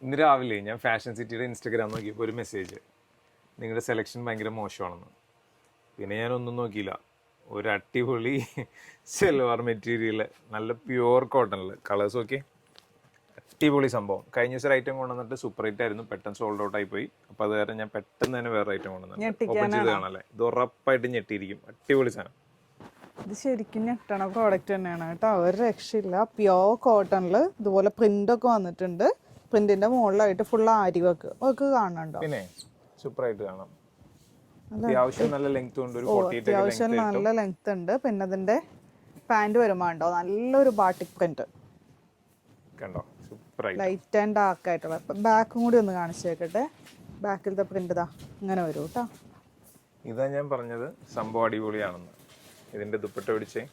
ഇന്ന് രാവിലെ ഞാൻ ഫാഷൻ സിറ്റിയുടെ ഇൻസ്റ്റാഗ്രാം നോക്കിയപ്പോൾ ഒരു മെസ്സേജ്, നിങ്ങളുടെ സെലക്ഷൻ ഭയങ്കര മോശമാണെന്ന്. പിന്നെ ഞാനൊന്നും നോക്കിയില്ല, ഒരു അടിപൊളി സെൽവാർ മെറ്റീരിയൽ, നല്ല പ്യുവർ കോട്ടണിൽ കളേഴ്സ് ഓക്കെ, അടിപൊളി സംഭവം. കഴിഞ്ഞ ദിവസം ഐറ്റം കൊണ്ടുവന്നിട്ട് സൂപ്പർ ഹിറ്റ് ആയിരുന്നു, പെട്ടെന്ന് സോൾഡ് ഔട്ട് ആയി പോയി. അപ്പോൾ അത് കാരണം ഞാൻ പെട്ടെന്ന് തന്നെ വേറെ ഐറ്റം കൊണ്ടുവന്നു. ഓപ്പൺ ചെയ്ത് കാണാല്ലേ, ഇത് ഉറപ്പായിട്ട് ഞെട്ടിയിരിക്കും. അടിപൊളി സാധനം. ഇത് ശരിക്കും ഞെട്ടണ പ്രോഡക്റ്റ് തന്നെയാണ് കേട്ടോ, ഒരു രക്ഷയില്ല. പ്യോർ കോട്ടണിൽ ഇതുപോലെ പ്രിന്റ് ഒക്കെ വന്നിട്ടുണ്ട്. പ്രിന്റിന്റെ മുകളിലായിട്ട് ഫുൾ ആരി വർക്ക് കാണുന്നുണ്ടോ? പിന്നെ സൂപ്പർ ആയിട്ട് കാണാം. അത്യാവശ്യം നല്ല ലെങ്ത് ഉണ്ട്, അത്യാവശ്യം നല്ല ലെങ്ത് ഉണ്ട്. പിന്നെ അതിന്റെ പാന്റ് വരുമ്പോ ഉണ്ടോ നല്ലൊരു ബാട്ടിക് പ്രിന്റ് കണ്ടോ, സൂപ്പർ ആയിട്ട് ലൈറ്റ് ആൻഡ് ഡാർക്ക് ആയിട്ടുള്ള. ബാക്കും കൂടി ഒന്ന് കാണിച്ചേക്കട്ടെ. ബാക്കിലത്തെ പ്രിന്റ് ഇതാ ഇങ്ങനെ വരും കേട്ടോ. ഇതാ ഞാൻ പറഞ്ഞത്, സംഭവം അടിപൊളിയാണെന്ന്. ഇതിന്റെ ദുപ്പട്ട പിടിച്ചേ.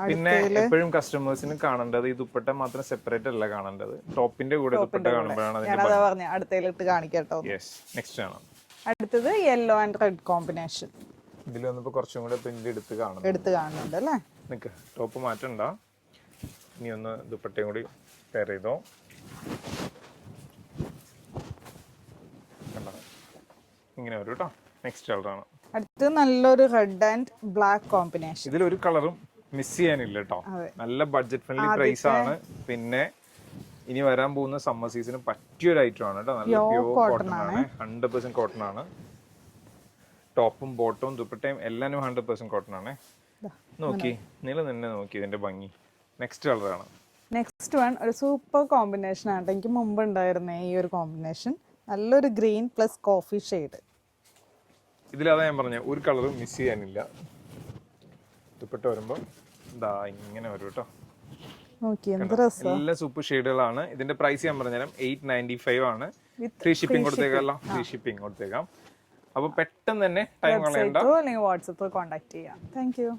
പിന്നെ എപ്പോഴും കസ്റ്റമേഴ്സിന് കാണേണ്ടത് ഈ ദുപ്പട്ട മാത്രം സെപ്പറേറ്റ് അല്ല കാണേണ്ടത്, ടോപ്പിന്റെ കൂടെ ദുപ്പട്ട കാണുമ്പോഴാണ്. അടുത്തയിലിട്ട് കാണിക്കട്ടോ. നെക്സ്റ്റ് കാണാം. അടുത്തത് യെല്ലോ ആൻഡ് റെഡ് കോമ്പിനേഷൻ. ഇതിൽ വന്നപ്പോ കുറച്ചും കൂടെ പ്രിന്റ് എടുത്ത് കാണുന്നുണ്ട് അല്ലേ. നിക്ക്, ടോപ്പ് മാറ്റണ്ട, ഇനി ഒന്ന് ദുപ്പട്ടയും കൂടി പെയർ ചെയ്തോ. കണ്ടോ, ഇങ്ങനെ വരും കേട്ടോ. നെക്സ്റ്റ് കളറാണ്. അടുത്തത് നല്ലൊരു റെഡ് ആൻഡ് ബ്ലാക്ക് കോമ്പിനേഷൻ. ഇതിലൊരു കളറും മിസ് ചെയ്യാനില്ല കേട്ടോ. നല്ല ബഡ്ജറ്റ് ഫ്രണ്ട്ലി പ്രൈസ് ആണ്. പിന്നെ ഇനി വരാൻ പോകുന്ന സമ്മർ സീസണ് പറ്റിയൊരു ഐറ്റം ആണ് കേട്ടോ. നല്ല പ്യൂർ കോട്ടൺ ആണ്, 100% കോട്ടൺ ആണ്. ടോപ്പും ബോട്ടവും ദുപ്പട്ടയും എല്ലാം 100% കോട്ടൺ ആണ്. നോക്കി നീളം തന്നെ നോക്കി ഇതിന്റെ ഭംഗി. നെക്സ്റ്റ് കളറാണ്. നെക്സ്റ്റ് വൺ ഒരു സൂപ്പർ കോമ്പിനേഷൻ ആണ്. എനിക്ക് മുമ്പ് ഉണ്ടായിരുന്നേ ഈ ഒരു കോമ്പിനേഷൻ, നല്ലൊരു ഗ്രീൻ പ്ലസ് കോഫി ഷെയ്ഡ്. ഇതിലതാ ഞാൻ പറഞ്ഞ, ഒരു കളറും മിസ് ചെയ്യാനില്ല. ദുപ്പട്ട വരുമ്പോ ഇതാ ഇങ്ങനെ വരും കേട്ടോ. എല്ലാ സൂപ്പർ ഷെയ്ഡുകളാണ്. ഇതിന്റെ പ്രൈസ് ഞാൻ പറഞ്ഞുതരാം, 895 ആണ്. ഫ്രീ ഷിപ്പിംഗ് കൊടുത്തേക്കല്ലോ, ഫ്രീ ഷിപ്പിംഗ് കൊടുത്തേക്കാം. അപ്പൊ പെട്ടെന്ന് തന്നെ ടൈം കളയണ്ട, വാട്സാപ്പ് കോൺടാക്ട് ചെയ്യാം. Thank you.